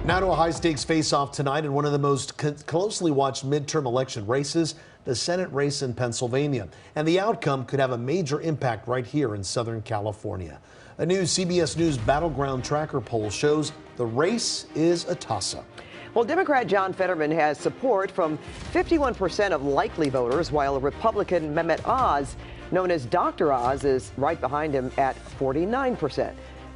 Now to a high-stakes face-off tonight in one of the most closely watched midterm election races, the Senate race in Pennsylvania. And the outcome could have a major impact right here in Southern California. A new CBS News Battleground Tracker poll shows the race is a toss-up. Well, Democrat John Fetterman has support from 51% of likely voters, while Republican Mehmet Oz, known as Dr. Oz, is right behind him at 49%.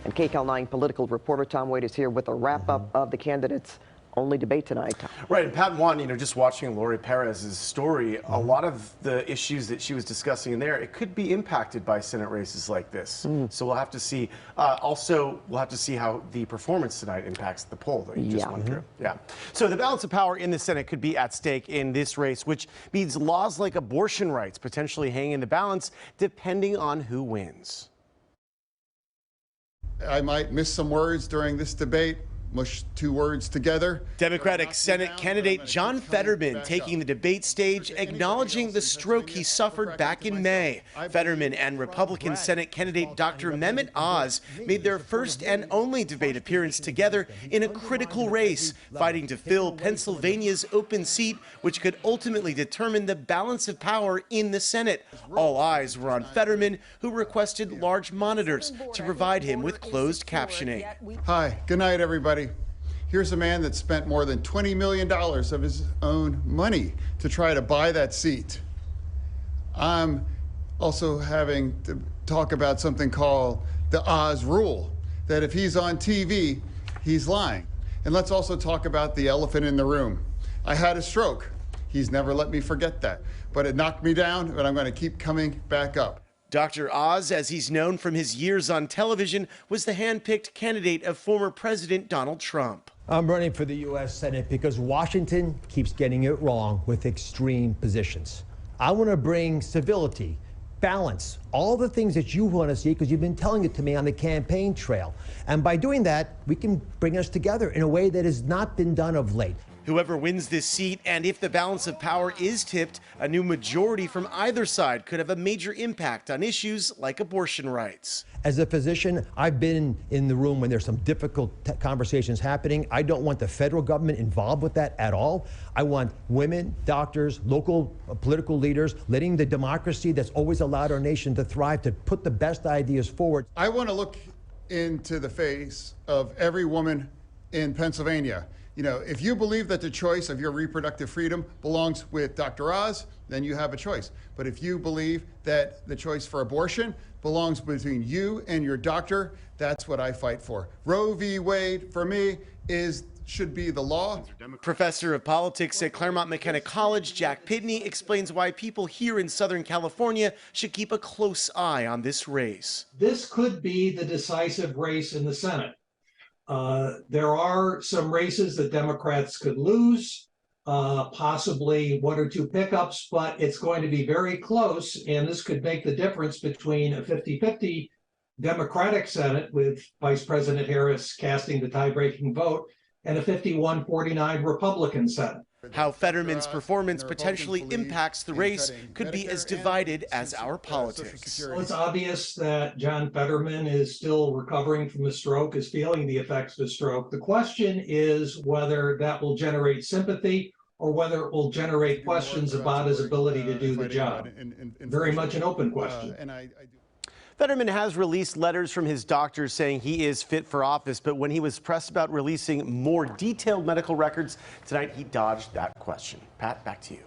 And KCAL 9 political reporter Tom Wade is here with a wrap-up of the candidates' only debate tonight. Tom. Right, and Pat won, just watching Lori Perez's story, a lot of the issues that she was discussing in there, it could be impacted by Senate races like this. So we'll have to see. Also, we'll have to see how the performance tonight impacts the poll that you just went through. Yeah. So the balance of power in the Senate could be at stake in this race, which means laws like abortion rights potentially hang in the balance depending on who wins. I might miss some words during this debate, mush two words together. Democratic Senate candidate John Fetterman taking the debate stage, acknowledging the stroke he suffered back in May. Fetterman and Republican Senate candidate Dr. Mehmet Oz made their first and only debate appearance together in a critical race, fighting to fill Pennsylvania's open seat, which could ultimately determine the balance of power in the Senate. All eyes were on Fetterman, who requested large monitors to provide him with closed captioning. Hi, good night, everybody. Here's a man that spent more than $20 million of his own money to try to buy that seat. I'm also having to talk about something called the Oz rule, that if he's on TV, he's lying. And let's also talk about the elephant in the room. I had a stroke. He's never let me forget that. But it knocked me down, but I'm going to keep coming back up. Dr. Oz, as he's known from his years on television, was the hand-picked candidate of former President Donald Trump. I'm running for the U.S. Senate because Washington keeps getting it wrong with extreme positions. I want to bring civility, balance, all the things that you want to see because you've been telling it to me on the campaign trail. And by doing that, we can bring us together in a way that has not been done of late. Whoever wins this seat, and if the balance of power is tipped, a new majority from either side could have a major impact on issues like abortion rights. As a physician, I've been in the room when there's some difficult conversations happening. I don't want the federal government involved with that at all. I want women, doctors, local political leaders, letting the democracy that's always allowed our nation to thrive to put the best ideas forward. I want to look into the face of every woman in Pennsylvania. If you believe that the choice of your reproductive freedom belongs with Dr. Oz, then you have a choice. But if you believe that the choice for abortion belongs between you and your doctor, that's what I fight for. Roe v. Wade, for me, should be the law. Professor of politics at Claremont McKenna College, Jack Pitney, explains why people here in Southern California should keep a close eye on this race. This could be the decisive race in the Senate. There are some races that Democrats could lose, possibly one or two pickups, but it's going to be very close, and this could make the difference between a 50-50 Democratic Senate with Vice President Harris casting the tie-breaking vote and a 51-49 Republican Senate. How Fetterman's performance potentially impacts the race could be as divided as our politics. Well, it's obvious that John Fetterman is still recovering from a stroke, is feeling the effects of a stroke. The question is whether that will generate sympathy or whether it will generate questions about his ability to do the job. Very much an open question. Fetterman has released letters from his doctors saying he is fit for office, but when he was pressed about releasing more detailed medical records tonight, he dodged that question. Pat, back to you.